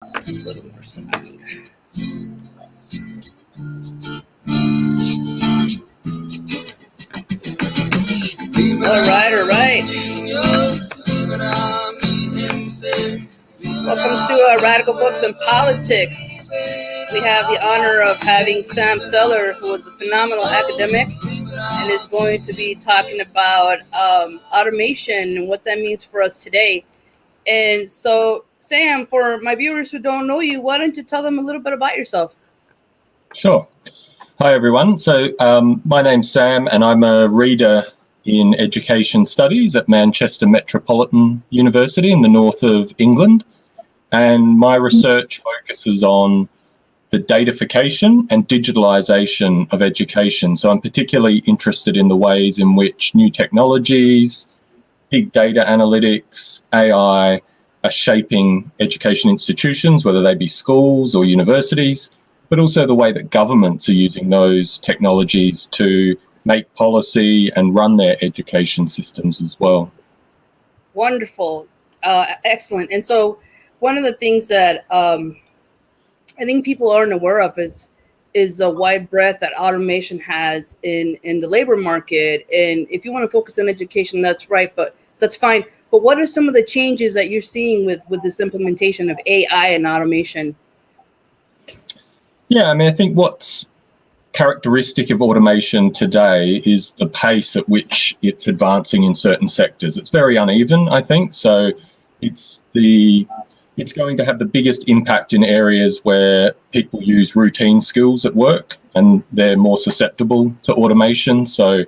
A little more sound. All right. Welcome to Radical Books and Politics. We have the honor of having Sam Sellar, who is a phenomenal academic and is going to be talking about automation and what that means for us today. And so, Sam, for my viewers who don't know you, why don't you tell them a little bit about yourself? Sure. Hi, everyone. So my name's Sam, and I'm a reader in education studies at Manchester Metropolitan University in the north of England. And my research focuses on the datafication and digitalization of education. So I'm particularly interested in the ways in which new technologies, big data analytics, AI are shaping education institutions, whether they be schools or universities, but also the way that governments are using those technologies to make policy and run their education systems as well. Wonderful. Excellent. And so one of the things that I think people aren't aware of is a wide breadth that automation has in the labor market. And if you want to focus on education, that's right, but that's fine. But what are some of the changes that you're seeing with this implementation of AI and automation? Yeah, I mean, I think what's characteristic of automation today is the pace at which it's advancing in certain sectors. It's very uneven, I think. So it's going to have the biggest impact in areas where people use routine skills at work and they're more susceptible to automation. So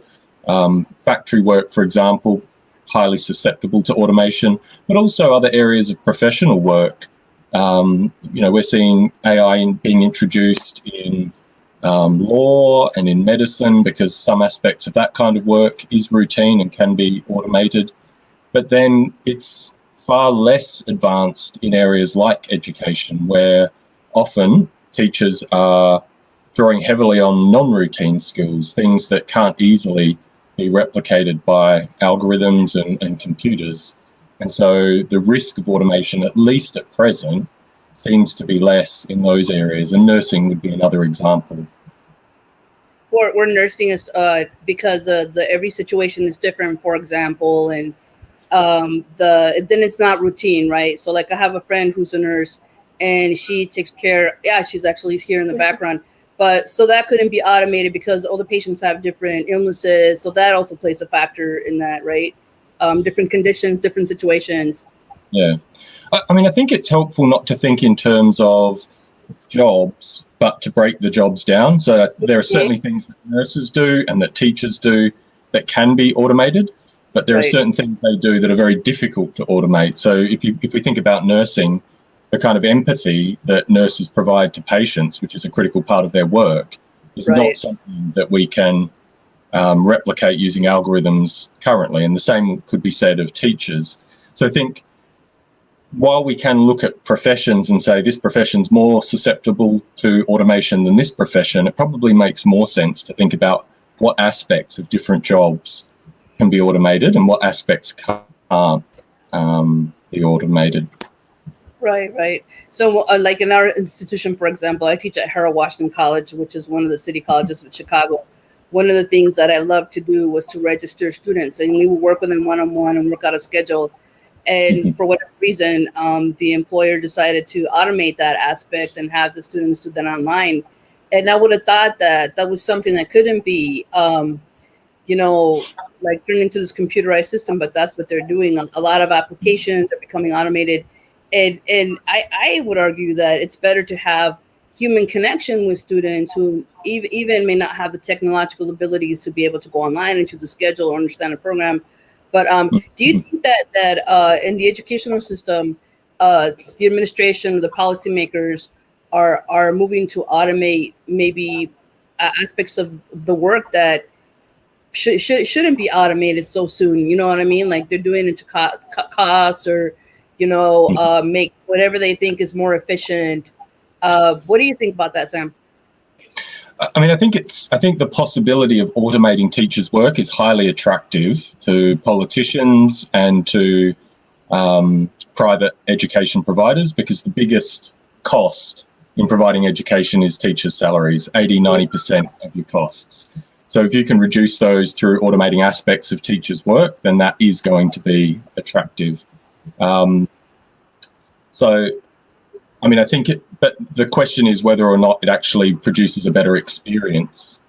factory work, for example, highly susceptible to automation, but also other areas of professional work. We're seeing AI being introduced in law and in medicine because some aspects of that kind of work is routine and can be automated. But then it's far less advanced in areas like education, where often teachers are drawing heavily on non-routine skills, things that can't easily be replicated by algorithms and computers. And so the risk of automation, at least at present, seems to be less in those areas. And nursing would be another example. Where nursing is because every situation is different, for example, and then it's not routine, right? So like I have a friend who's a nurse and she takes care, she's actually here in the background, but so that couldn't be automated because all the patients have different illnesses. So that also plays a factor in that, right? Different conditions, different situations. Yeah. I mean, I think it's helpful not to think in terms of jobs, but to break the jobs down. So there are certainly things that nurses do and that teachers do that can be automated, but there are certain things they do that are very difficult to automate. So if we think about nursing, the kind of empathy that nurses provide to patients, which is a critical part of their work, is not something that we can replicate using algorithms currently. And the same could be said of teachers. So I think while we can look at professions and say this profession's more susceptible to automation than this profession, it probably makes more sense to think about what aspects of different jobs can be automated and what aspects can't be automated. Right. So like in our institution, for example, I teach at Harold Washington College, which is one of the city colleges of Chicago. One of the things that I loved to do was to register students, and we would work with them one-on-one and work out a schedule. And for whatever reason, the employer decided to automate that aspect and have the students do that online. And I would have thought that was something that couldn't be, like turned into this computerized system, but that's what they're doing. A lot of applications are becoming automated. And I would argue that it's better to have human connection with students who even may not have the technological abilities to be able to go online and choose a schedule or understand a program. But do you think that in the educational system, the administration, the policymakers are moving to automate maybe aspects of the work that shouldn't be automated so soon? You know what I mean? Like they're doing it to cut costs or, make whatever they think is more efficient. What do you think about that, Sam? I mean, I think the possibility of automating teachers' work is highly attractive to politicians and to private education providers, because the biggest cost in providing education is teachers' salaries, 80-90% of your costs. So if you can reduce those through automating aspects of teachers' work, then that is going to be attractive. I think but the question is whether or not it actually produces a better experience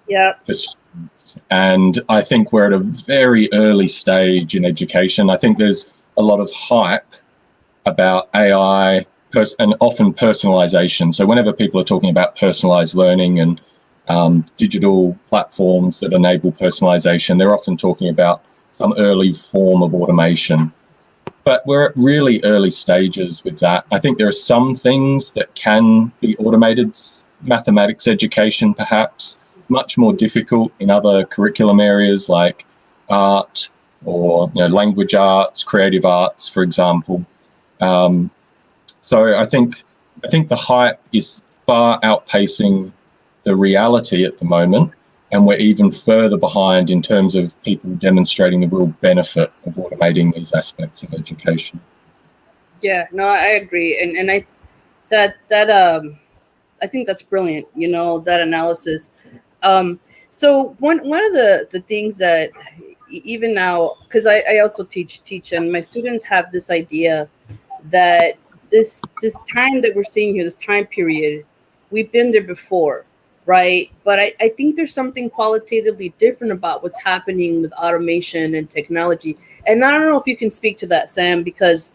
for students. And I think we're at a very early stage in education. I think there's a lot of hype about AI and often personalization. So whenever people are talking about personalized learning and digital platforms that enable personalization, they're often talking about some early form of automation. But we're at really early stages with that. I think there are some things that can be automated, mathematics education perhaps, much more difficult in other curriculum areas like art or language arts, creative arts, for example. So I think the hype is far outpacing the reality at the moment, and we're even further behind in terms of people demonstrating the real benefit of automating these aspects of education. Yeah, no, I agree, and I think that's brilliant. That analysis. So one of the things that even now, because I also teach, and my students have this idea that this time that we're seeing here, this time period, we've been there before. Right. But I think there's something qualitatively different about what's happening with automation and technology. And I don't know if you can speak to that, Sam, because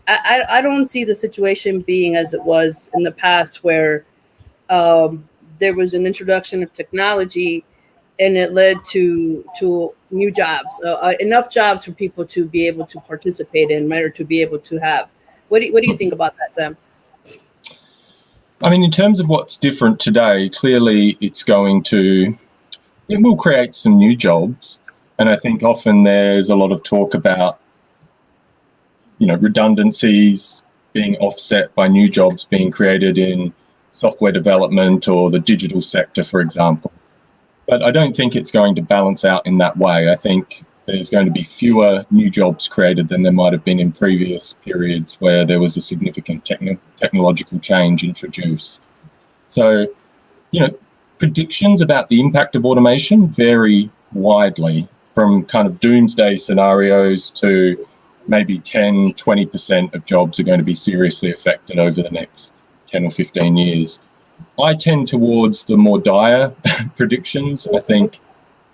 I don't see the situation being as it was in the past where there was an introduction of technology and it led to new jobs, enough jobs for people to be able to participate in, right, or to be able to have. What do you think about that, Sam? I mean, in terms of what's different today, clearly it will create some new jobs. And I think often there's a lot of talk about, redundancies being offset by new jobs being created in software development or the digital sector, for example. But I don't think it's going to balance out in that way. I think there's going to be fewer new jobs created than there might have been in previous periods where there was a significant technological change introduced. So, predictions about the impact of automation vary widely, from kind of doomsday scenarios to maybe 10, 20% of jobs are going to be seriously affected over the next 10 or 15 years. I tend towards the more dire predictions. I think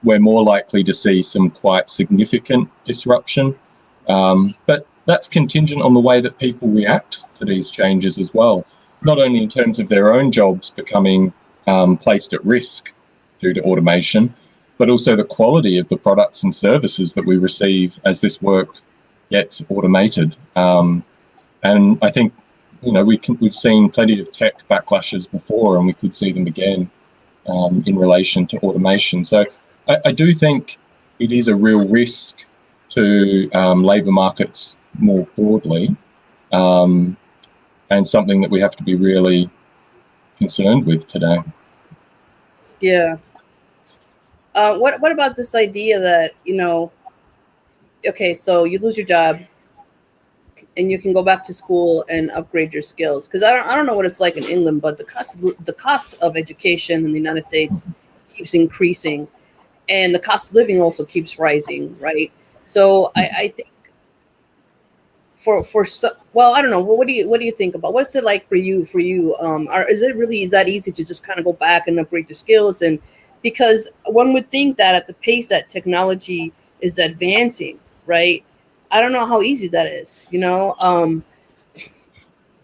we're more likely to see some quite significant disruption. But that's contingent on the way that people react to these changes as well, not only in terms of their own jobs becoming placed at risk due to automation, but also the quality of the products and services that we receive as this work gets automated. And I think, we've seen plenty of tech backlashes before, and we could see them again in relation to automation. So I do think it is a real risk to labour markets more broadly, and something that we have to be really concerned with today. Yeah. What about this idea that, okay, so you lose your job and you can go back to school and upgrade your skills? Because I don't know what it's like in England, but the cost of education in the United States keeps increasing, and the cost of living also keeps rising, right? So I think I don't know. What do you think about what's it like for you? Is it that easy to just kind of go back and upgrade your skills? And because one would think that at the pace that technology is advancing, right? I don't know how easy that is,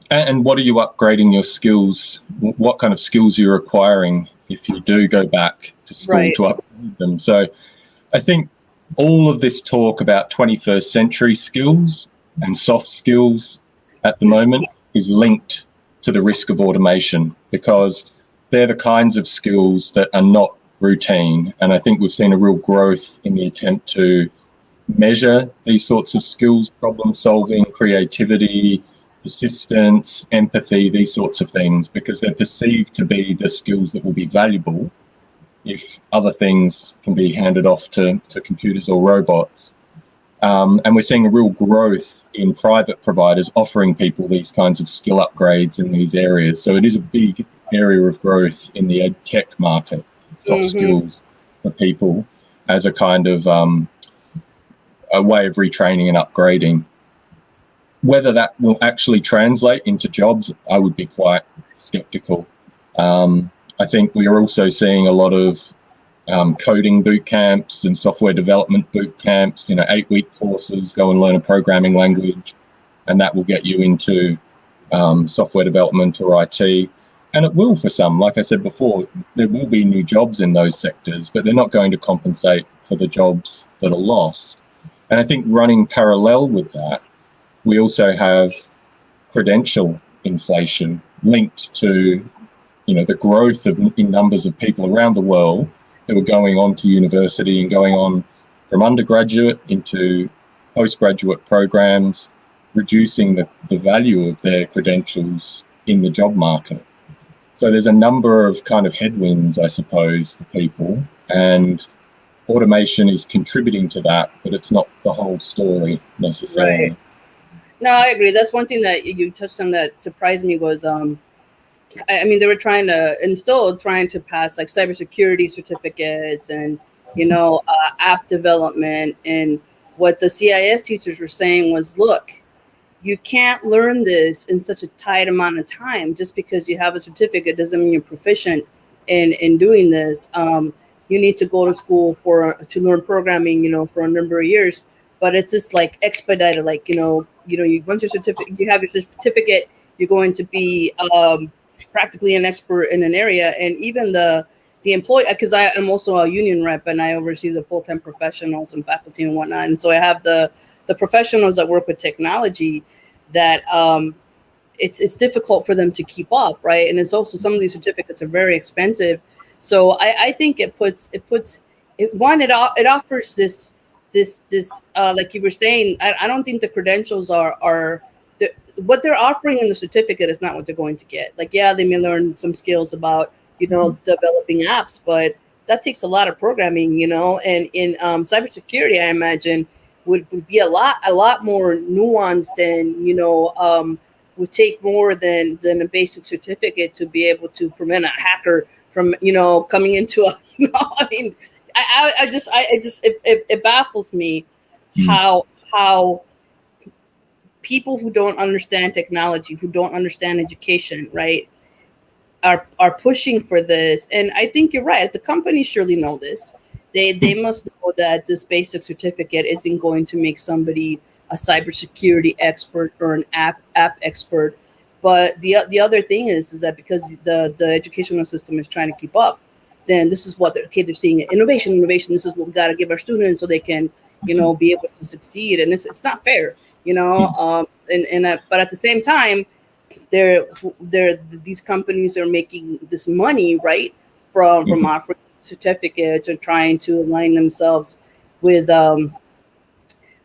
And what are you upgrading your skills? What kind of skills are you acquiring if you do go back to school to upgrade them? So I think all of this talk about 21st century skills and soft skills at the moment is linked to the risk of automation, because they're the kinds of skills that are not routine. And I think we've seen a real growth in the attempt to measure these sorts of skills: problem solving, creativity, persistence, empathy, these sorts of things, because they're perceived to be the skills that will be valuable if other things can be handed off to computers or robots. And we're seeing a real growth in private providers offering people these kinds of skill upgrades in these areas. So it is a big area of growth in the ed tech market, soft skills for people as a kind of a way of retraining and upgrading. Whether that will actually translate into jobs, I would be quite skeptical. I think we are also seeing a lot of coding boot camps and software development boot camps, 8-week courses, go and learn a programming language, and that will get you into software development or IT. And it will for some. Like I said before, there will be new jobs in those sectors, but they're not going to compensate for the jobs that are lost. And I think running parallel with that, we also have credential inflation linked to the growth in numbers of people around the world who are going on to university and going on from undergraduate into postgraduate programs, reducing the value of their credentials in the job market. So there's a number of kind of headwinds, I suppose, for people, and automation is contributing to that, but it's not the whole story necessarily. Right. No, I agree. That's one thing that you touched on that surprised me was, they were trying to pass like cybersecurity certificates and, app development. And what the CIS teachers were saying was, look, you can't learn this in such a tight amount of time. Just because you have a certificate doesn't mean you're proficient in doing this. You need to go to school to learn programming, for a number of years. But it's just like expedited, like, once you have your certificate, you're going to be practically an expert in an area. And even the employee, because I am also a union rep and I oversee the full-time professionals and faculty and whatnot. And so I have the professionals that work with technology that it's difficult for them to keep up, right? And it's also, some of these certificates are very expensive. So I think it offers this like you were saying, I don't think the credentials are what they're offering in the certificate is not what they're going to get. Like, yeah, they may learn some skills about, developing apps, but that takes a lot of programming, and in cybersecurity, I imagine would be a lot more nuanced and, would take more than a basic certificate to be able to prevent a hacker from, coming into a, it baffles me how people who don't understand technology, who don't understand education, right, are pushing for this. And I think you're right. The companies surely know this. They must know that this basic certificate isn't going to make somebody a cybersecurity expert or an app expert. But the other thing is that because the educational system is trying to keep up, then this is what they're seeing innovation. This is what we got to give our students so they can, be able to succeed. And it's not fair, but at the same time, these companies are making this money, right, from offering certificates and trying to align themselves with the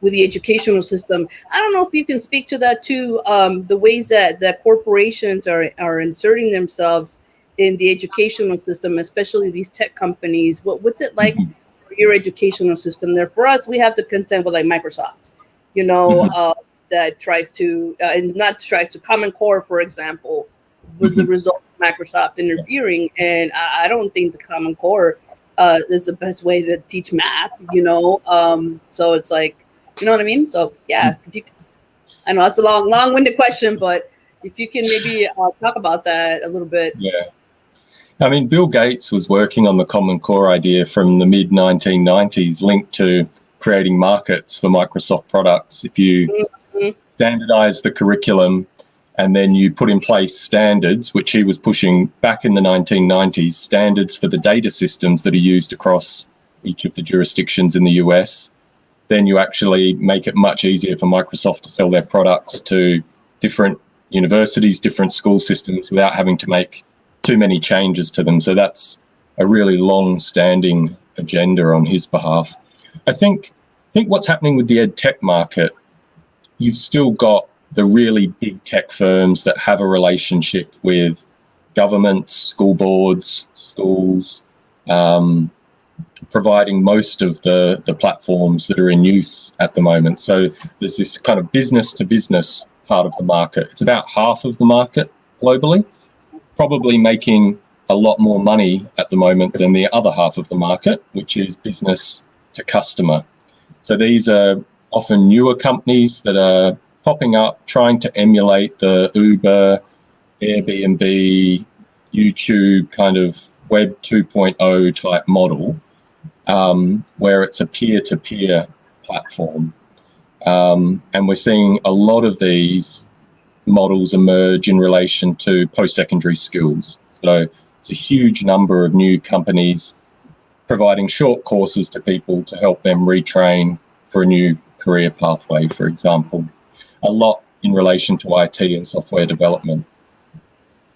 educational system. I don't know if you can speak to that too, the ways that corporations are inserting themselves in the educational system, especially these tech companies. What's it like for your educational system there? For us, we have to contend with like Microsoft, that tries to Common Core, for example, was the result of Microsoft interfering. And I don't think the Common Core is the best way to teach math, so it's like, you know what I mean? So yeah, I know that's a long-winded question, but if you can maybe talk about that a little bit. Yeah. I mean, Bill Gates was working on the Common Core idea from the mid-1990s, linked to creating markets for Microsoft products. If you standardize the curriculum and then you put in place standards, which he was pushing back in the 1990s, standards for the data systems that are used across each of the jurisdictions in the US, then you actually make it much easier for Microsoft to sell their products to different universities, different school systems without having to make too many changes to them. So that's a really long-standing agenda on his behalf. I think what's happening with the ed tech market, you've still got the really big tech firms that have a relationship with governments, school boards, schools, providing most of the platforms that are in use at the moment. So there's this kind of business to business part of the market. It's about half of the market globally, probably making a lot more money at the moment than the other half of the market, which is business to customer. So these are often newer companies that are popping up, trying to emulate the Uber, Airbnb, YouTube kind of Web 2.0 type model, where it's a peer-to-peer platform. And we're seeing a lot of these models emerge in relation to post-secondary skills. So it's a huge number of new companies providing short courses to people to help them retrain for a new career pathway, for example. A lot in relation to IT and software development.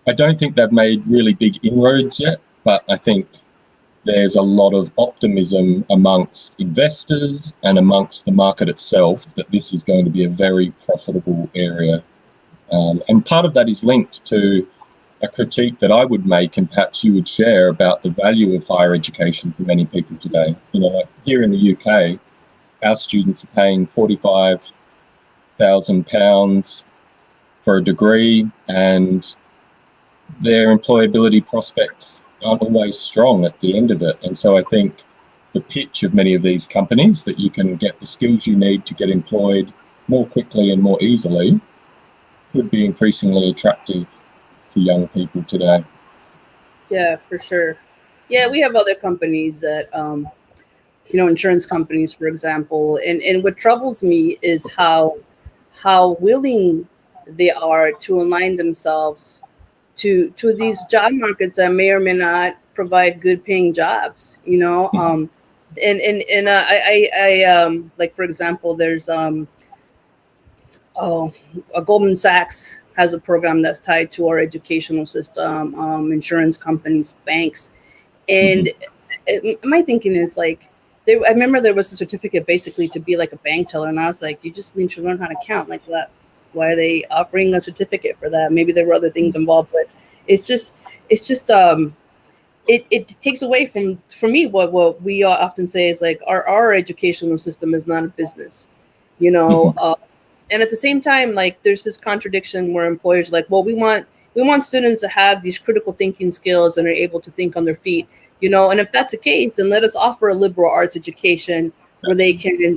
I don't think they've made really big inroads yet, but I think there's a lot of optimism amongst investors and amongst the market itself that this is going to be a very profitable area. And part of that is linked to a critique that I would make, and perhaps you would share, about the value of higher education for many people today. You know, like here in the UK, our students are paying £45,000 for a degree, and their employability prospects aren't always strong at the end of it. And so I think the pitch of many of these companies that you can get the skills you need to get employed more quickly and more easily could be increasingly attractive to young people today. Yeah, for sure. Yeah, we have other companies that, insurance companies, for example. And what troubles me is how willing they are to align themselves to these job markets that may or may not provide good paying jobs, I like, for example, there's a Goldman Sachs has a program that's tied to our educational system, insurance companies, banks. And my thinking is like, I remember there was a certificate basically to be like a bank teller, and I was like, you just need to learn how to count. Like, that. Why are they offering a certificate for that? Maybe there were other things involved, but it takes away from, for me, what we often say is like, our educational system is not a business, and at the same time, like, there's this contradiction where employers are like, well, we want students to have these critical thinking skills and are able to think on their feet, and if that's the case, then let us offer a liberal arts education where they can,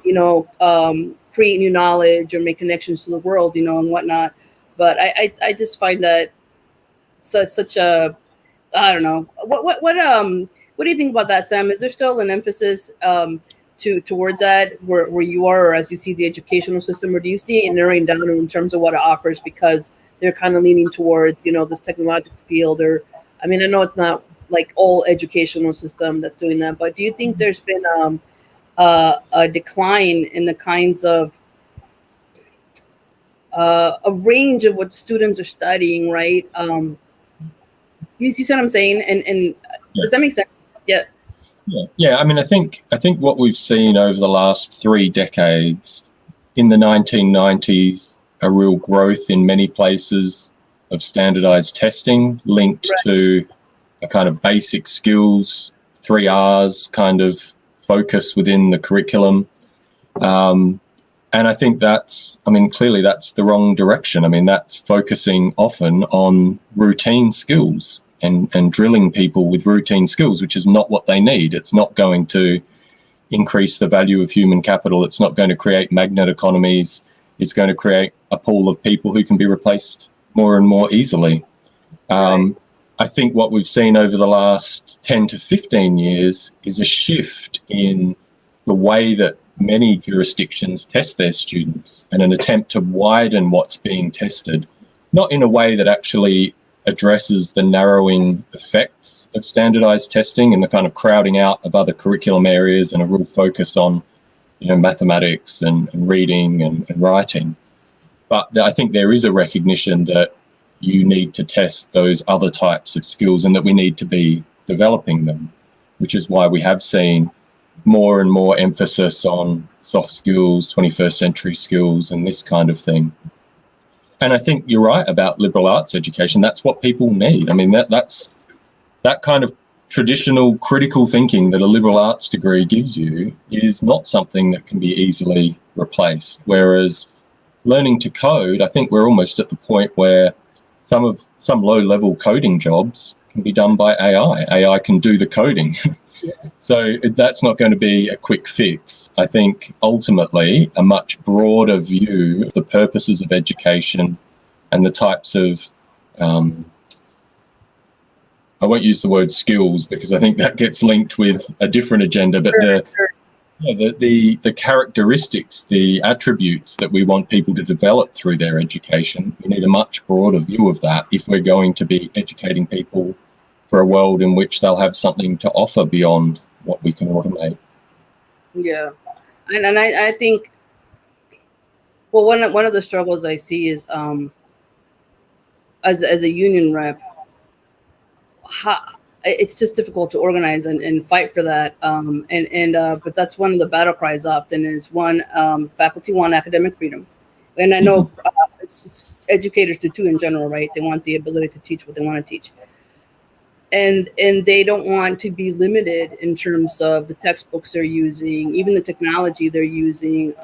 create new knowledge or make connections to the world, and whatnot. But I just find that such a, I don't know. What do you think about that, Sam? Is there still an emphasis towards that where you are, or as you see the educational system, or do you see it narrowing down in terms of what it offers because they're kind of leaning towards, this technological field? Or, I mean, I know it's not like all educational system that's doing that, but do you think there's been a decline in the kinds of a range of what students are studying, right? You see what I'm saying? And does that make sense? Yeah. Yeah. I mean, I think what we've seen over the last 3 decades, in the 1990s, a real growth in many places of standardized testing linked to a kind of basic skills, 3 R's kind of focus within the curriculum. And I think clearly that's the wrong direction. I mean, that's focusing often on routine skills and drilling people with routine skills, which is not what they need. It's not going to increase the value of human capital. It's not going to create magnet economies. It's going to create a pool of people who can be replaced more and more easily. I think what we've seen over the last 10 to 15 years is a shift in the way that many jurisdictions test their students, and an attempt to widen what's being tested, not in a way that actually addresses the narrowing effects of standardized testing and the kind of crowding out of other curriculum areas and a real focus on, mathematics and reading and writing. But I think there is a recognition that you need to test those other types of skills and that we need to be developing them, which is why we have seen more and more emphasis on soft skills, 21st century skills, and this kind of thing. And I think you're right about liberal arts education. That's what people need. I mean, that kind of traditional critical thinking that a liberal arts degree gives you is not something that can be easily replaced. Whereas learning to code, I think we're almost at the point where some low-level coding jobs can be done by AI. AI can do the coding. So that's not going to be a quick fix. I think ultimately a much broader view of the purposes of education and the types of, I won't use the word skills because I think that gets linked with a different agenda, but the characteristics, the attributes that we want people to develop through their education, we need a much broader view of that if we're going to be educating people for a world in which they'll have something to offer beyond what we can automate. Yeah, and I think, well, one of the struggles I see is as a union rep, it's just difficult to organize and fight for that. But that's one of the battle cries often is faculty want academic freedom, and I know educators do too in general, right? They want the ability to teach what they want to teach. And they don't want to be limited in terms of the textbooks they're using, even the technology they're using.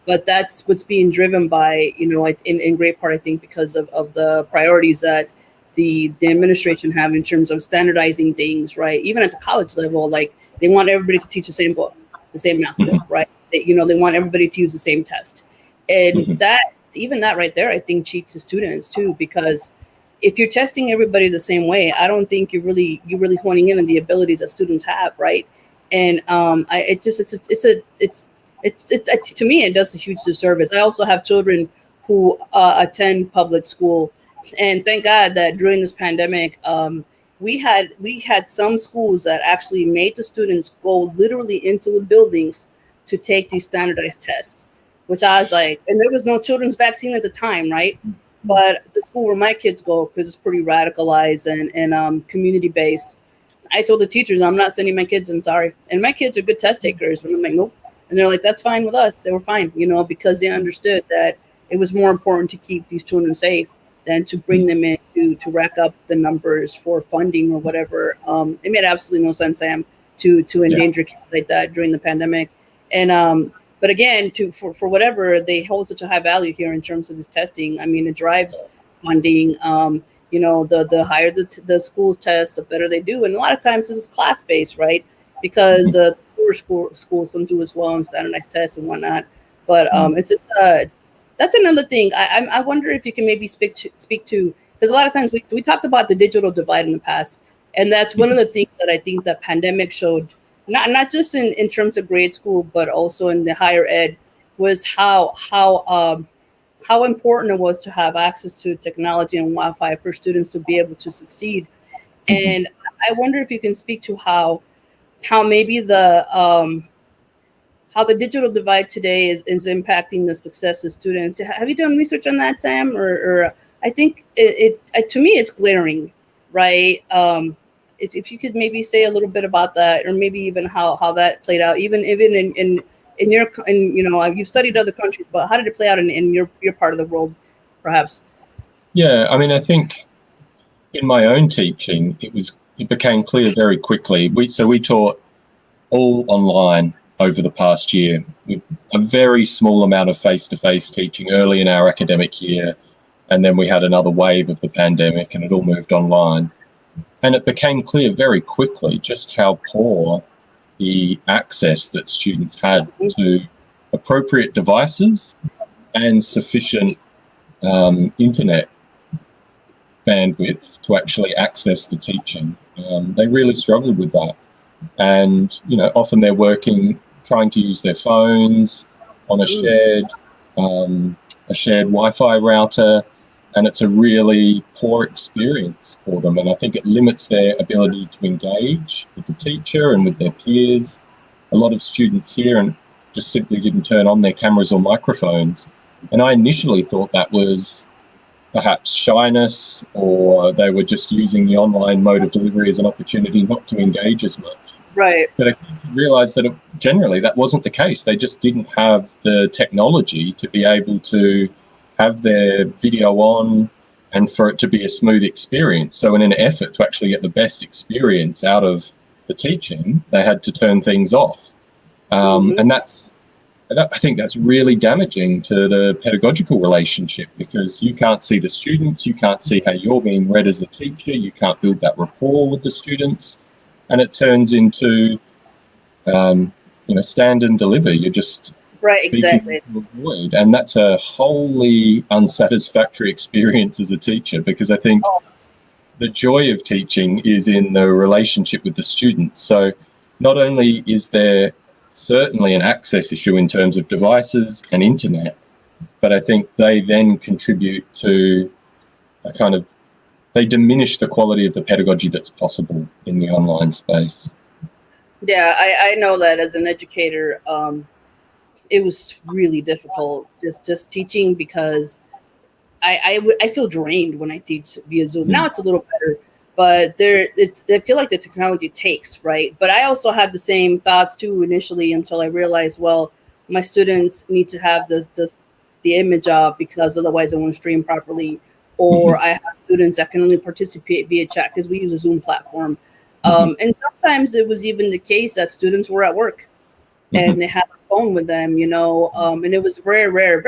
But that's what's being driven by, in great part, I think, because of the priorities that the administration have in terms of standardizing things, right? Even at the college level, like they want everybody to teach the same book, the same math book, right? They want everybody to use the same test. And that right there, I think cheats the students too, because if you're testing everybody the same way, I don't think you're really honing in on the abilities that students have, right? And to me, it does a huge disservice. I also have children who attend public school, and thank God that during this pandemic, we had some schools that actually made the students go literally into the buildings to take these standardized tests, which I was like, and there was no children's vaccine at the time, right? But the school where my kids go, because it's pretty radicalized and community based, I told the teachers, I'm not sending my kids. I'm sorry. And my kids are good test takers. And I'm like, nope. And they're like, that's fine with us. They were fine, because they understood that it was more important to keep these children safe than to bring them in to rack up the numbers for funding or whatever. It made absolutely no sense, Sam, to endanger kids like that during the pandemic. And but again, for whatever, they hold such a high value here in terms of this testing. I mean, it drives funding. The higher the schools test, the better they do. And a lot of times this is class-based, right? Because poor schools don't do as well on standardized tests and whatnot. But that's another thing. I wonder if you can maybe speak to, because a lot of times we talked about the digital divide in the past. And that's one of the things that I think the pandemic showed, not just in terms of grade school, but also in the higher ed, was how important it was to have access to technology and Wi-Fi for students to be able to succeed. And I wonder if you can speak to how maybe how the digital divide today is impacting the success of students. Have you done research on that, Sam? Or I think it to me it's glaring, right? If you could maybe say a little bit about that, or maybe even how that played out, even in your, you've studied other countries, but how did it play out in your part of the world, perhaps? Yeah, I mean, I think in my own teaching, it became clear very quickly. We taught all online over the past year, with a very small amount of face-to-face teaching early in our academic year, and then we had another wave of the pandemic, and it all moved online. And it became clear very quickly just how poor the access that students had to appropriate devices and sufficient internet bandwidth to actually access the teaching. They really struggled with that. And, often they're trying to use their phones on a shared Wi-Fi router, and it's a really poor experience for them. And I think it limits their ability to engage with the teacher and with their peers. A lot of students here and just simply didn't turn on their cameras or microphones. And I initially thought that was perhaps shyness, or they were just using the online mode of delivery as an opportunity not to engage as much. Right. But I realized that generally that wasn't the case. They just didn't have the technology to be able to have their video on, and for it to be a smooth experience. So in an effort to actually get the best experience out of the teaching, they had to turn things off. And I think that's really damaging to the pedagogical relationship, because you can't see the students, you can't see how you're being read as a teacher, you can't build that rapport with the students, and it turns into, stand and deliver. You're just exactly. to a void, and that's a wholly unsatisfactory experience as a teacher, because I think the joy of teaching is in the relationship with the students. So not only is there certainly an access issue in terms of devices and internet, but I think they then contribute to they diminish the quality of the pedagogy that's possible in the online space. Yeah, I know that as an educator, it was really difficult just teaching, because I feel drained when I teach via Zoom. Now it's a little better, but I feel like the technology takes, right? But I also had the same thoughts too initially, until I realized, well, my students need to have the image up, because otherwise I won't stream properly. Or I have students that can only participate via chat because we use a Zoom platform. And sometimes it was even the case that students were at work and they had a phone with them, and it was very rare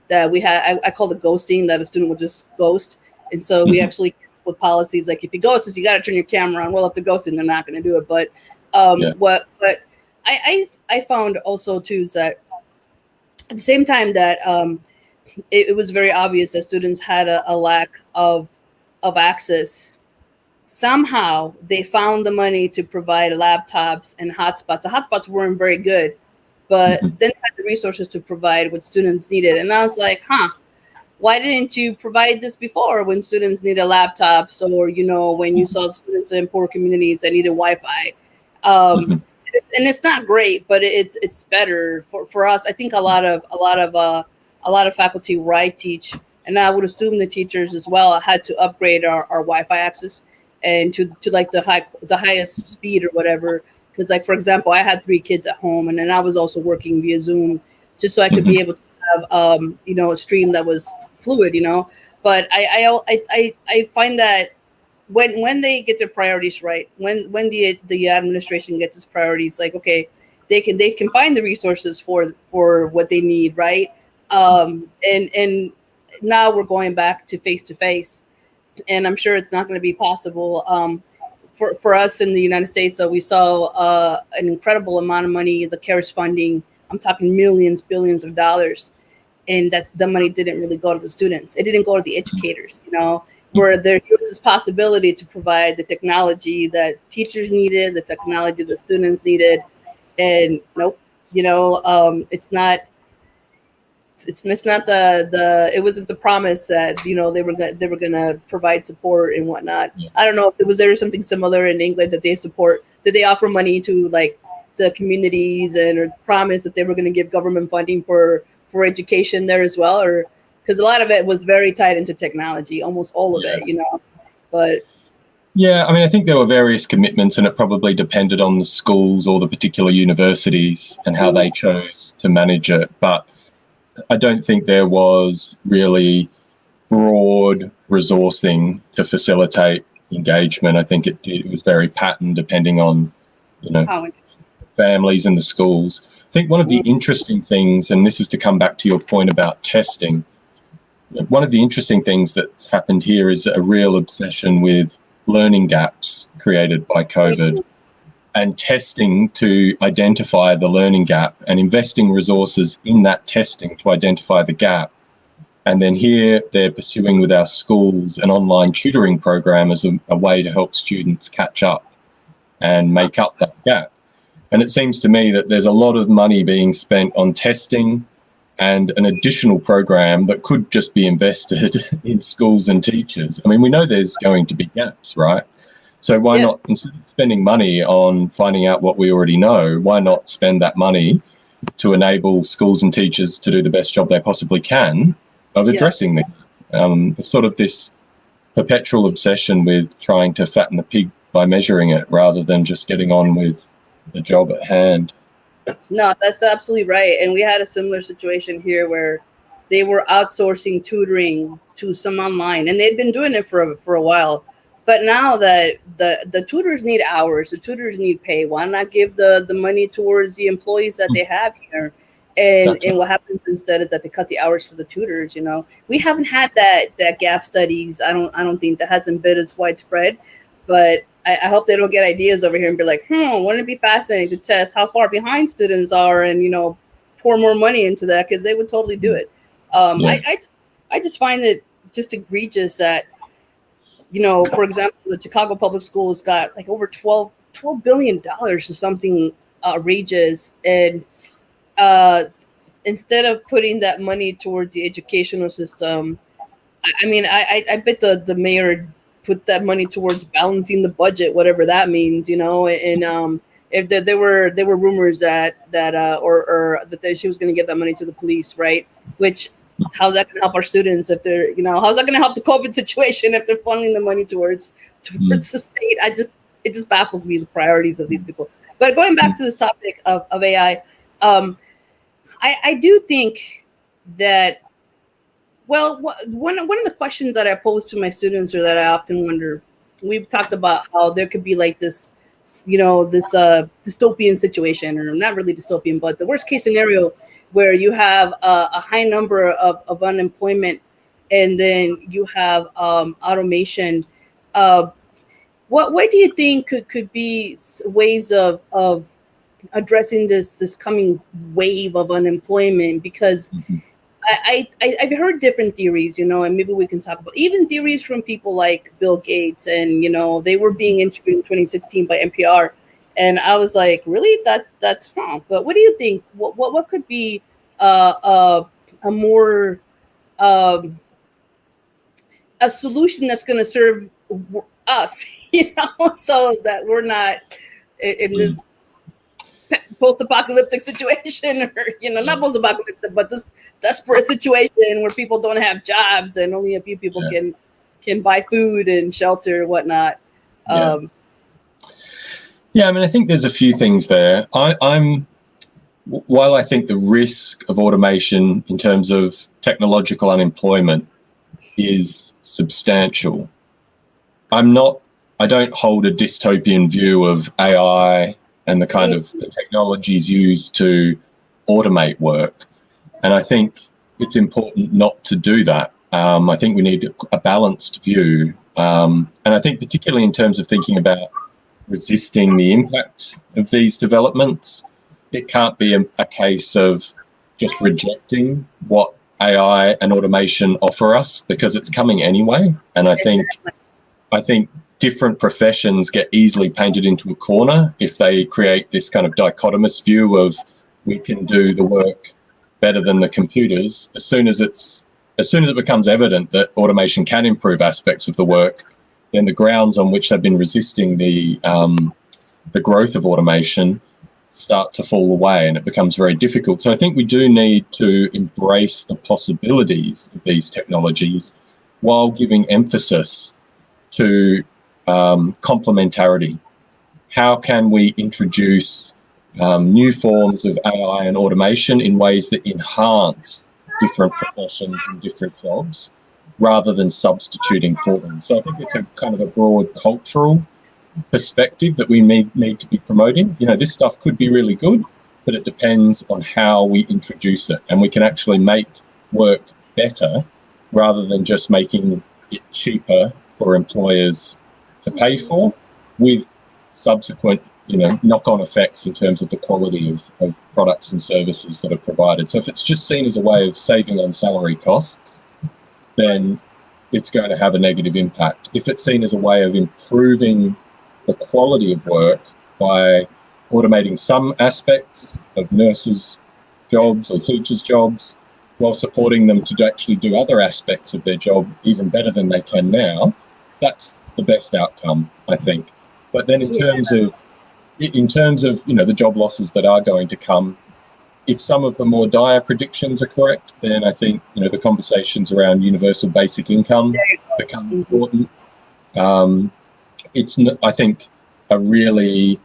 that we had, I call it ghosting, that a student would just ghost. And so we actually came up with policies like, if you ghost us, you got to turn your camera on. Well, if they're ghosting, they're not going to do it. But what I found also too is that at the same time that it was very obvious that students had a lack of access. Somehow they found the money to provide laptops and hotspots. The hotspots weren't very good, but then had the resources to provide what students needed. And I was like, why didn't you provide this before, when students needed laptops, or, when you saw students in poor communities that needed Wi-Fi? And it's not great, but it's better for us. I think a lot of faculty where I teach, and I would assume the teachers as well, had to upgrade our Wi-Fi access and to like the highest speed or whatever. Because, like, for example, I had 3 kids at home, and then I was also working via Zoom just so I could be able to have a stream that was fluid. But I find that when they get their priorities right, when the administration gets its priorities, like, okay, they can find the resources for what they need, right? And now we're going back to face, and I'm sure it's not going to be possible for us in the United States. So we saw an incredible amount of money, the CARES funding. I'm talking millions, billions of dollars, and the money didn't really go to the students. It didn't go to the educators, where there was this possibility to provide the technology that teachers needed, the technology the students needed, and nope, it's not. It's not it wasn't the promise that they were gonna provide support and whatnot. I don't know if there was something similar in England that they offer money to like the communities or promise that they were going to give government funding for education there as well, or because a lot of it was very tied into technology, almost all of it, but. Yeah, I mean, I think there were various commitments, and it probably depended on the schools or the particular universities and how they chose to manage it. But I don't think there was really broad resourcing to facilitate engagement. I think it was very patterned depending on, families and the schools. I think one of the interesting things, and this is to come back to your point about testing, one of the interesting things that's happened here is a real obsession with learning gaps created by COVID, and testing to identify the learning gap and investing resources in that testing to identify the gap. And then here they're pursuing with our schools an online tutoring program as a way to help students catch up and make up that gap. And it seems to me that there's a lot of money being spent on testing and an additional program that could just be invested in schools and teachers. I mean, we know there's going to be gaps, right? So why not, instead of spending money on finding out what we already know, why not spend that money to enable schools and teachers to do the best job they possibly can of addressing them? Sort of this perpetual obsession with trying to fatten the pig by measuring it rather than just getting on with the job at hand. No, that's absolutely right. And we had a similar situation here where they were outsourcing tutoring to some online, and they'd been doing it for a while. But now that the tutors need hours, the tutors need pay, why not give the money towards the employees that they have here? And what happens instead is that they cut the hours for the tutors. We haven't had that gap studies. I don't think that hasn't been as widespread, but I hope they don't get ideas over here and be like, wouldn't it be fascinating to test how far behind students are and pour more money into that, because they would totally do it. I just find it just egregious that, for example, the Chicago Public Schools got like over $12 billion or something outrageous, and instead of putting that money towards the educational system, I bet the mayor put that money towards balancing the budget, whatever that means, and if there were rumors that she was going to give that money to the police, right? Which, how's that going to help our students if they're, how's that going to help the COVID situation if they're funneling the money towards the state? It just baffles me, the priorities of these people. But going back to this topic of AI, I do think that, well, one of the questions that I pose to my students, or that I often wonder, we've talked about how there could be like this, this dystopian situation, or not really dystopian, but the worst case scenario where you have a high number of unemployment, and then you have automation. What do you think could be ways of addressing this coming wave of unemployment? Because I've heard different theories, and maybe we can talk about even theories from people like Bill Gates, and they were being interviewed in 2016 by NPR, and I was like, really, that's wrong. But what do you think? What could be a more a solution that's going to serve us, so that we're not in this post-apocalyptic situation, or not post-apocalyptic, but this desperate situation where people don't have jobs and only a few people can buy food and shelter and whatnot. I think there's a few things there. While I think the risk of automation in terms of technological unemployment is substantial, I don't hold a dystopian view of AI and the kind of the technologies used to automate work. And I think it's important not to do that. I think we need a balanced view. And I think particularly in terms of thinking about resisting the impact of these developments, it can't be a case of just rejecting what AI and automation offer us, because it's coming anyway. And I think different professions get easily painted into a corner if they create this kind of dichotomous view of, we can do the work better than the computers. As soon as it becomes evident that automation can improve aspects of the work, then the grounds on which they've been resisting the growth of automation start to fall away, and it becomes very difficult. So I think we do need to embrace the possibilities of these technologies while giving emphasis to complementarity. How can we introduce new forms of AI and automation in ways that enhance different professions and different jobs, rather than substituting for them? So I think it's a kind of a broad cultural perspective that we need to be promoting. This stuff could be really good, but it depends on how we introduce it, and we can actually make work better rather than just making it cheaper for employers to pay for, with subsequent knock-on effects in terms of the quality of products and services that are provided. So if it's just seen as a way of saving on salary costs, then it's going to have a negative impact. If it's seen as a way of improving the quality of work by automating some aspects of nurses' jobs or teachers' jobs, while supporting them to actually do other aspects of their job even better than they can now, that's the best outcome, I think. But then in terms of the job losses that are going to come, if some of the more dire predictions are correct, then I think the conversations around universal basic income become important. It's, I think, a really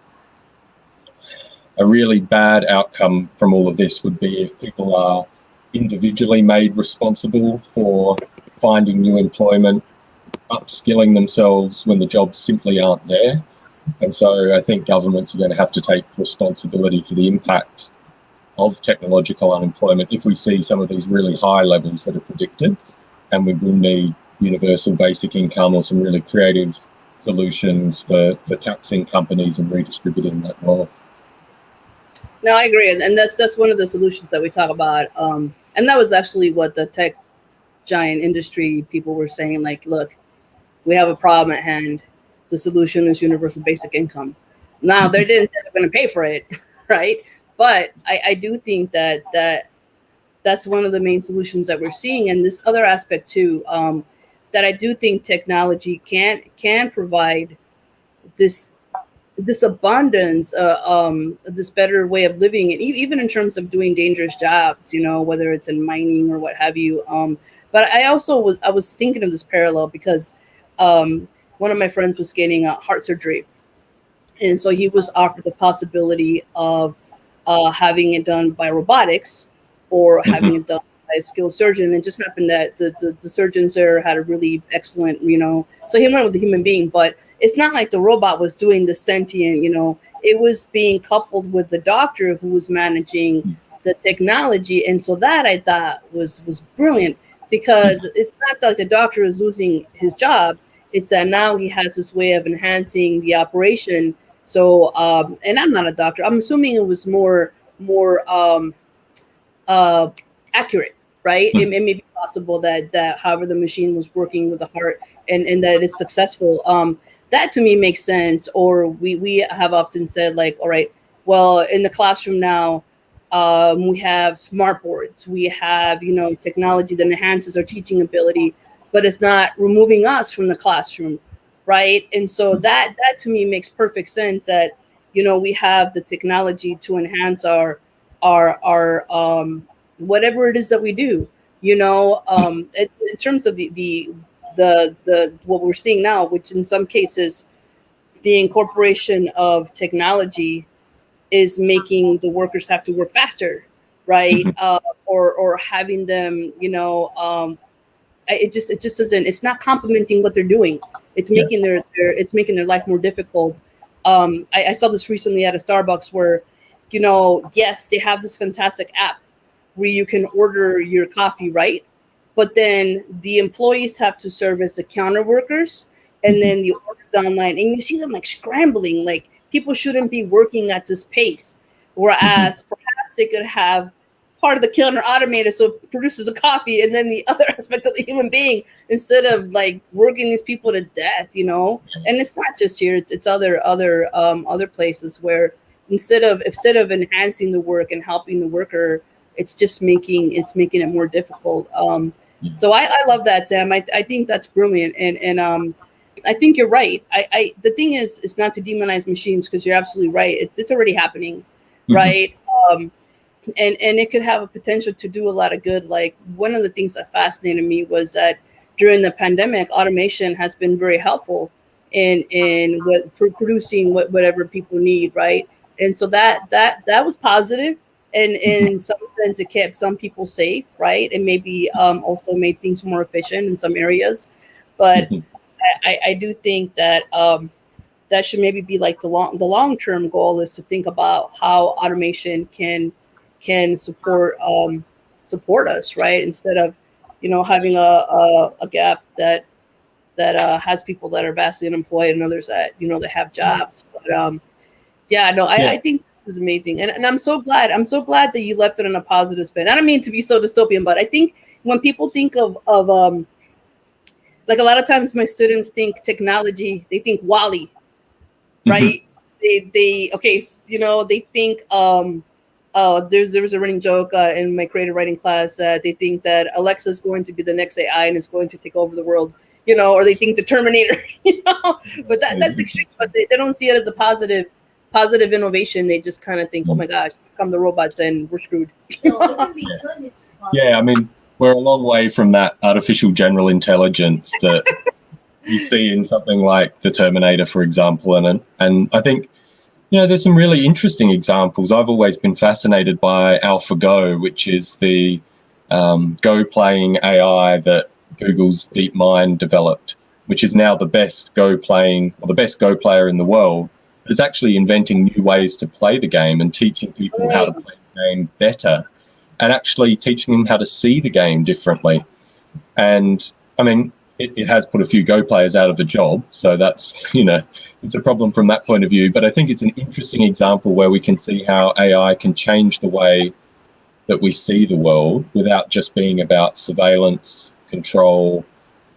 bad outcome from all of this would be if people are individually made responsible for finding new employment, upskilling themselves when the jobs simply aren't there. And so I think governments are going to have to take responsibility for the impact of technological unemployment if we see some of these really high levels that are predicted, and we will need universal basic income or some really creative solutions for taxing companies and redistributing that wealth. No, I agree, and that's one of the solutions that we talk about. And that was actually what the tech giant industry people were saying. Like, look, we have a problem at hand. The solution is universal basic income. Now, they didn't say they're going to pay for it, right? But I do think that's one of the main solutions that we're seeing. And this other aspect too, that I do think technology can provide this abundance, this better way of living, and even in terms of doing dangerous jobs, whether it's in mining or what have you. But I was thinking of this parallel because one of my friends was getting a heart surgery, and so he was offered the possibility of having it done by robotics or having it done by a skilled surgeon. It just happened that the surgeons there had a really excellent, so he went with the human being, but it's not like the robot was doing the sentient, it was being coupled with the doctor who was managing the technology. And so that I thought was brilliant, because it's not that the doctor is losing his job. It's that now he has this way of enhancing the operation. So, and I'm not a doctor. I'm assuming it was more accurate, right? It may be possible that however the machine was working with the heart and that it's successful. That to me makes sense. Or we have often said, like, all right, well, in the classroom now, we have smart boards, we have, technology that enhances our teaching ability, but it's not removing us from the classroom, right? And so that to me makes perfect sense, that, we have the technology to enhance our whatever it is that we do, in terms of the what we're seeing now, which in some cases the incorporation of technology is making the workers have to work faster, right? Or having them, it just doesn't. It's not complementing what they're doing. It's making their life more difficult. I saw this recently at a Starbucks where, yes, they have this fantastic app where you can order your coffee, right? But then the employees have to serve as the counter workers, and then the orders online, and you see them like scrambling. Like, people shouldn't be working at this pace. Whereas perhaps they could have part of the counter automated so it produces a coffee, and then the other aspect of the human being, instead of like working these people to death, And it's not just here; it's other places where instead of enhancing the work and helping the worker, it's just making it more difficult. So I love that, Sam. I think that's brilliant, and I think you're right. The thing is not to demonize machines, because you're absolutely right. It's already happening, right? And it could have a potential to do a lot of good. Like, one of the things that fascinated me was that during the pandemic, automation has been very helpful in producing whatever people need, right? And so that was positive. And in some sense, it kept some people safe, right? And maybe also made things more efficient in some areas. But I do think that that should maybe be like the long-term goal, is to think about how automation can support us, right? Instead of having a gap that has people that are vastly unemployed and others that that have jobs. But I think this is amazing, and I'm so glad that you left it on a positive spin. I don't mean to be so dystopian, but I think when people think of like, a lot of times my students think technology, they think Wall-E, right? They think there was a running joke in my creative writing class. They think that Alexa is going to be the next AI and it's going to take over the world, or they think the Terminator, but that's extreme. But they don't see it as a positive innovation. They just kind of think, oh my gosh, come the robots and we're screwed. Yeah, I mean, we're a long way from that artificial general intelligence that you see in something like the Terminator, for example. And I think, there's some really interesting examples. I've always been fascinated by AlphaGo, which is the Go playing AI that Google's DeepMind developed, which is now the best Go player in the world, is actually inventing new ways to play the game and teaching people how to play the game better, and actually teaching them how to see the game differently. And I mean, it has put a few Go players out of a job, so that's, it's a problem from that point of view. But I think it's an interesting example where we can see how AI can change the way that we see the world without just being about surveillance, control,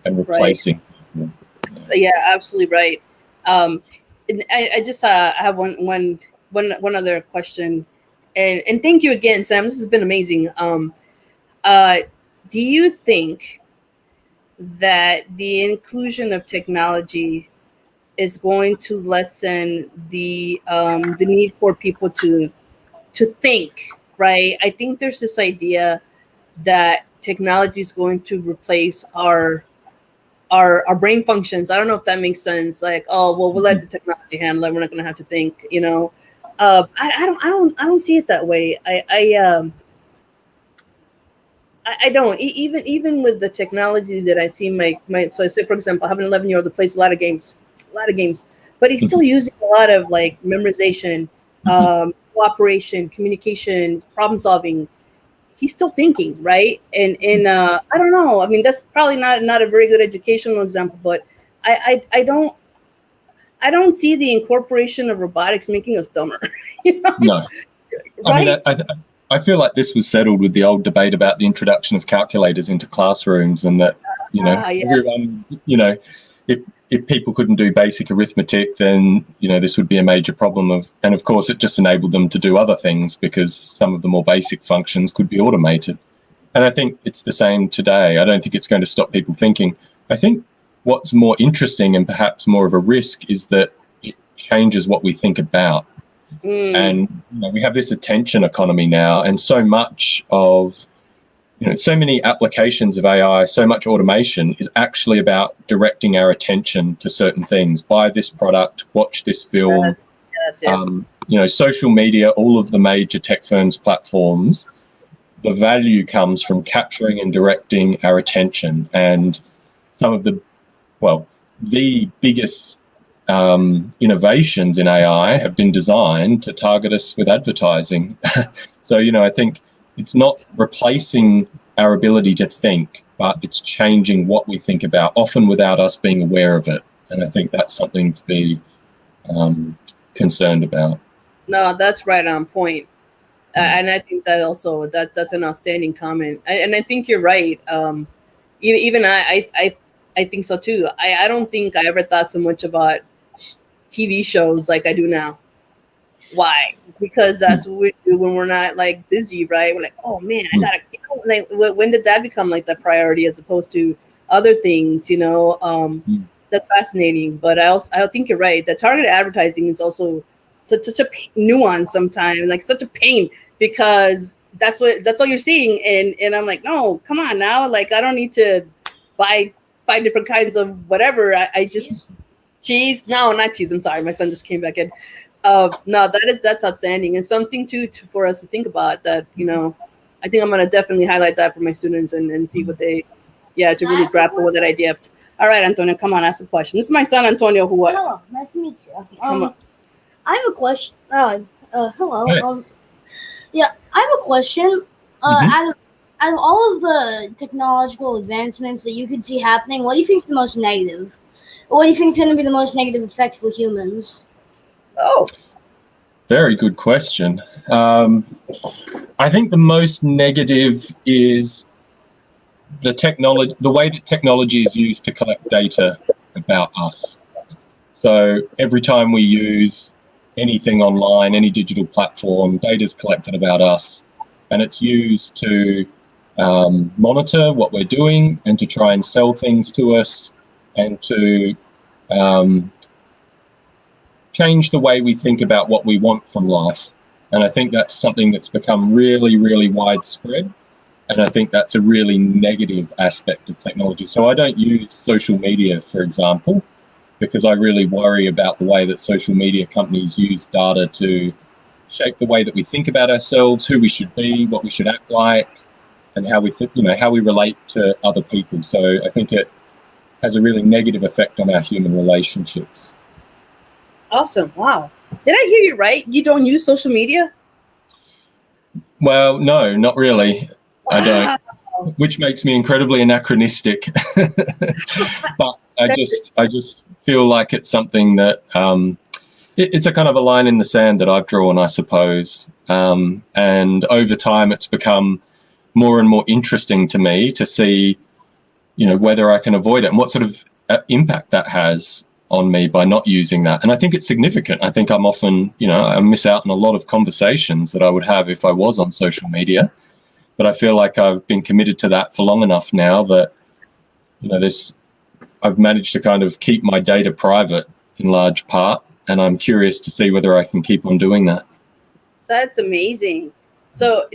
and replacing people. So, yeah, absolutely right. And I just have one other question, and thank you again, Sam. This has been amazing. Do you think that the inclusion of technology is going to lessen the need for people to think? Right. I think there's this idea that technology is going to replace our brain functions. I don't know if that makes sense. Like, oh, well, we'll let the technology handle it. We're not going to have to think. I don't see it that way. I don't. Even with the technology that I see, so I say, for example, I have an 11-year-old that plays a lot of games, but he's still using a lot of like memorization, cooperation, communication, problem solving. He's still thinking, right? And I don't know. I mean, that's probably not a very good educational example, but I don't see the incorporation of robotics making us dumber. No. Right? I mean, I feel like this was settled with the old debate about the introduction of calculators into classrooms, and that, yes. everyone, if people couldn't do basic arithmetic, then, this would be a major problem and of course it just enabled them to do other things because some of the more basic functions could be automated. And I think it's the same today. I don't think it's going to stop people thinking. I think what's more interesting and perhaps more of a risk is that it changes what we think about. And we have this attention economy now, and so much of, so many applications of AI, so much automation is actually about directing our attention to certain things. Buy this product, watch this film. Yes. Social media, all of the major tech firms' platforms, the value comes from capturing and directing our attention. And some of the biggest innovations in AI have been designed to target us with advertising. So, I think it's not replacing our ability to think, but it's changing what we think about, often without us being aware of it. And I think that's something to be concerned about. No, that's right on point. And I think that also that's an outstanding comment. And I think you're right. Even I think so too. I don't think I ever thought so much about TV shows like I do now. Why? Because that's what we do when we're not like busy, right? We're like, oh man, I gotta. Like, when did that become like the priority as opposed to other things? That's fascinating. But I think you're right. The targeted advertising is also such a nuance sometimes, like such a pain, because that's all you're seeing, and I'm like, no, come on now, like I don't need to buy 5 different kinds of whatever. I just cheese. No, not cheese. I'm sorry, my son just came back in. No, that's outstanding, and something for us to think about. That I think I'm gonna definitely highlight that for my students and see what they, to really grapple with that idea. All right, Antonio, come on, ask the question. This is my son, Antonio. Who? Hello, nice to meet you. Come on. I have a question. Hello. Hey. I have a question. Out of all of the technological advancements that you could see happening, what do you think is the most negative? Or what do you think is going to be the most negative effect for humans? Oh, very good question. I think the most negative is the way that technology is used to collect data about us. So every time we use anything online, any digital platform, data is collected about us, and it's used to monitor what we're doing and to try and sell things to us and to change the way we think about what we want from life. And I think that's something that's become really, really widespread. And I think that's a really negative aspect of technology. So I don't use social media, for example, because I really worry about the way that social media companies use data to shape the way that we think about ourselves, who we should be, what we should act like. and how we how we relate to other people. So I think it has a really negative effect on our human relationships. Awesome. Wow. Did I hear you right? You don't use social media? Well, no, not really. Wow. I don't, which makes me incredibly anachronistic. But I just feel like it's something that it's a kind of a line in the sand that I've drawn, I suppose. And over time, it's become more and more interesting to me to see, whether I can avoid it and what sort of impact that has on me by not using that. And I think it's significant. I think I'm often, I miss out on a lot of conversations that I would have if I was on social media. But I feel like I've been committed to that for long enough now that, I've managed to kind of keep my data private in large part. And I'm curious to see whether I can keep on doing that. That's amazing. So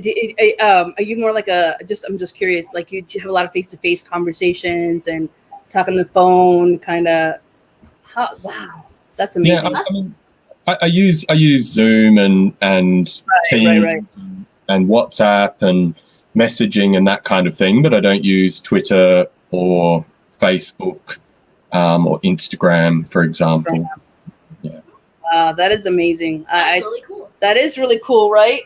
are you more like I'm just curious, like you have a lot of face-to-face conversations and talk on the phone, kind of, wow, that's amazing. Yeah, I use Zoom and Teams right. and WhatsApp and messaging and that kind of thing, but I don't use Twitter or Facebook or Instagram, for example. Yeah. Wow, that is amazing. That's really cool. That is really cool, right?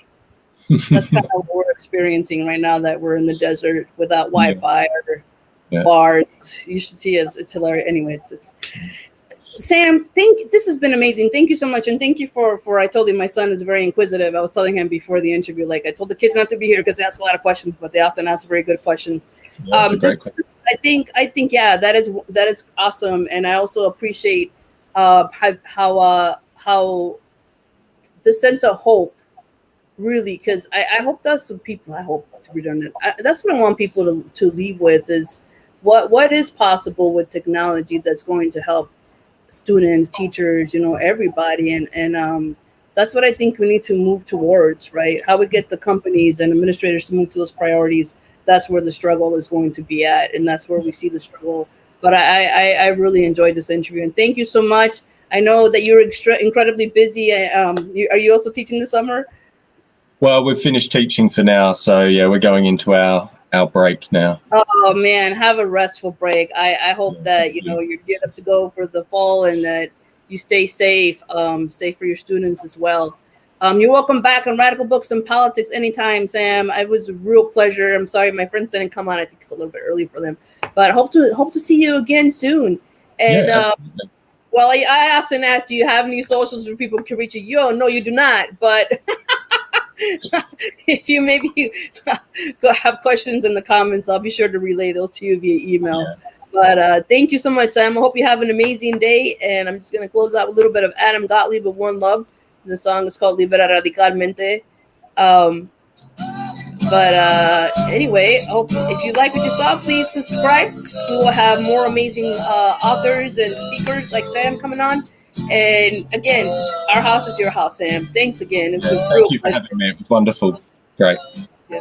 That's kind of what we're experiencing right now, that we're in the desert without Wi-Fi or bars. You should see us. It's hilarious. Anyway, it's Sam, this has been amazing. Thank you so much. And thank you for I told you my son is very inquisitive. I was telling him before the interview, like I told the kids not to be here because they ask a lot of questions, but they often ask very good questions. Yeah, I think, yeah, that is awesome. And I also appreciate how the sense of hope, really, because I hope that's what people, I hope that's redundant. That's what I want people to leave with is what is possible with technology that's going to help students, teachers, everybody. And that's what I think we need to move towards, right? How we get the companies and administrators to move to those priorities. That's where the struggle is going to be at. And that's where we see the struggle. But I really enjoyed this interview, and thank you so much. I know that you're incredibly busy. Are you also teaching this summer? Well, we've finished teaching for now. So yeah, we're going into our break now. Oh man, have a restful break. I hope that you're geared up to go for the fall, and that you stay safe, safe for your students as well. You're welcome back on Radical Books and Politics anytime, Sam. It was a real pleasure. I'm sorry my friends didn't come on. I think it's a little bit early for them, but I hope to see you again soon. And well, I often ask, do you have any socials where people can reach you? No, you do not. But if you maybe have questions in the comments, I'll be sure to relay those to you via email. Yeah. But thank you so much, Sam. I hope you have an amazing day. And I'm just going to close out with a little bit of Adam Gottlieb of One Love. The song is called Libera Radicalmente. Anyway, I hope if you like what you saw, please subscribe. We will have more amazing authors and speakers like Sam coming on. And again, our house is your house, Sam. Thanks again. It was a real pleasure. Thank you for having me. It was wonderful. Great. Yeah.